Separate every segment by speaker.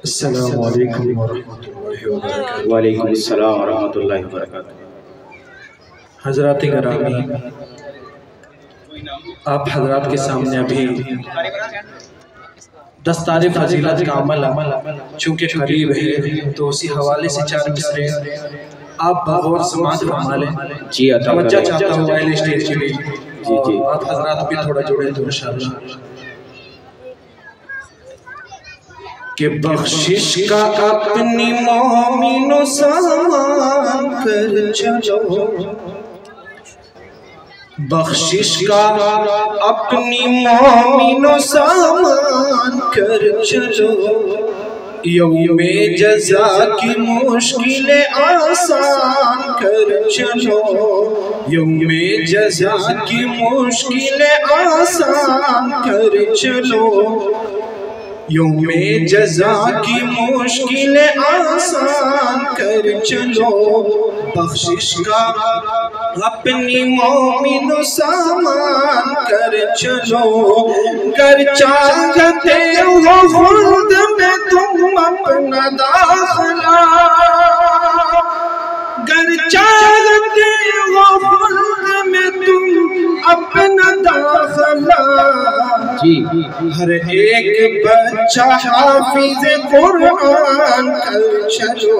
Speaker 1: अस्सलामु अलैकुम वरहमतुल्लाहि वबरकातुहू।
Speaker 2: वालेकुम अस्सलाम वरहमतुल्लाहि वबरकातुहू।
Speaker 1: हज़रात गिरामी, आप हजरात के सामने अभी दस्तारे फजीलत का अमल चूँकि करीब है तो उसी हवाले से चार मिसरे आप बगौर समाज फरमा लें।
Speaker 2: जी
Speaker 1: तवज्जो चाहता हूँ वाइल स्टेज के लिए।
Speaker 2: जी जी
Speaker 1: आप हजरात भी थोड़ा जुड़े तो इंशाअल्लाह। कि बख्शिश का अपनी मोमिनो सामान कर चलो, बख्शिश का अपनी मोमिनो सामान कर चलो, यौमे जज़ा की मुश्किलें आसान कर चलो, यौमे जज़ा की मुश्किलें आसान कर चलो, यौमे जज़ा की मुश्किलें आसान कर चलो, बख्शिश का अपनी मोमिनो सामान कर चलो, कर चाहते हो खुद में तुम अपना दाखला, कर चाहते हो खुद में तुम अपना दाखला, हर एक बच्चा हाफिज़ कुरान कर चलो,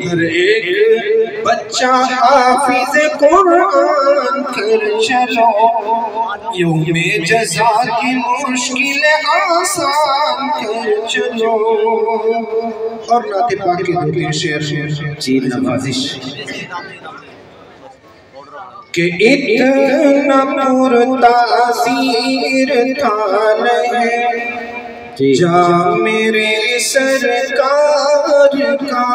Speaker 1: हर एक बच्चा हाफिज़ कुरान कर चलो, यौमे जज़ा की मुश्किलें आसान कर चलो। और नाते पाक के दो तीन शेर
Speaker 2: जी नवाजिश
Speaker 1: कि इतना पुरतासीर थान है जा मेरे सरकार का,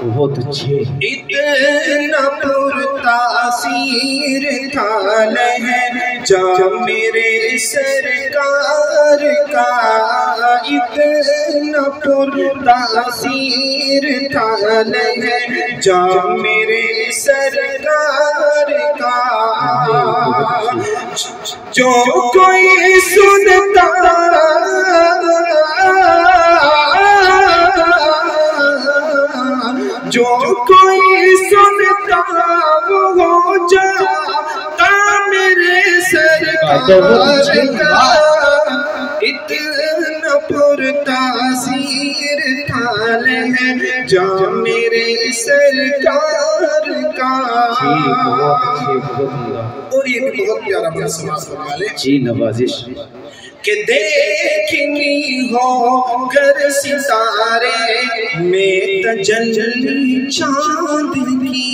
Speaker 2: बहुत अच्छे।
Speaker 1: इतना पुरतासीर थान है जा मेरे सरकार का, इतना पुरतासीर थान है जा मेरे सरकार का, जो कोई सुनता जो कोई सुनता वो हो जाता मेरे सरकार का, इतना पुरतासीर थाल है जा मेरे सरकार का। और ये भी बहुत प्यारा वाले
Speaker 2: जी नवाजिश
Speaker 1: कि देखनी हो घर सितारे में तजल्ली चांद की,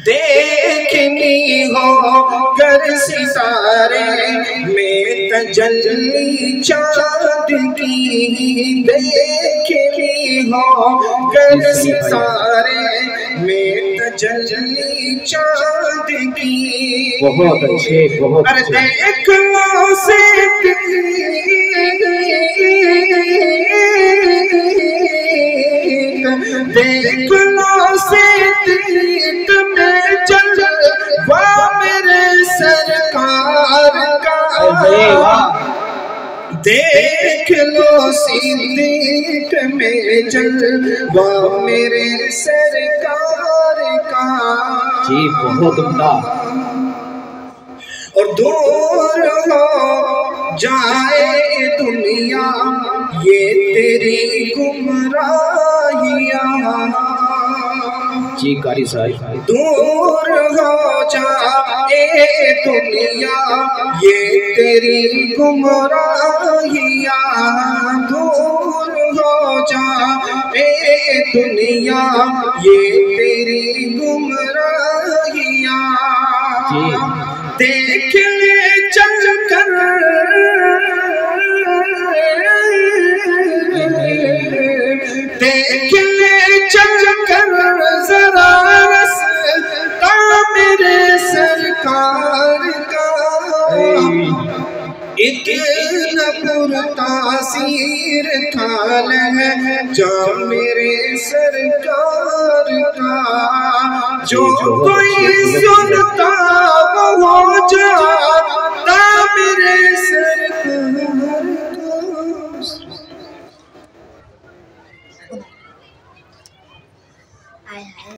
Speaker 1: देखनी हो घर सितारे में तजल्ली चांद की, देखनी हो घर सितारे में तजल्ली चांद की,
Speaker 2: बहुत अच्छे बहुत
Speaker 1: अरे देख लो से देख लो से में जलवा मेरे सरकार का, देख लो सिद्दीक में जलवा मेरे सरकार का।
Speaker 2: जी बहुत उम्दा।
Speaker 1: और दूर हो जाए दुनिया ये तेरी गुमराहियाँ,
Speaker 2: जी कारी साहब।
Speaker 1: दूर हो जाए दुनिया ये तेरी गुमराहियाँ, दूर हो जाए दुनिया ये तेरी गुमराहियाँ, देख ले चल कर देख ले चल कर जरा रास्ता मेरे सरकार का, एक पुरतासीर थाल है जा मेरे सरकार का, जो कोई सुनता वो जाता मेरे सरकार का।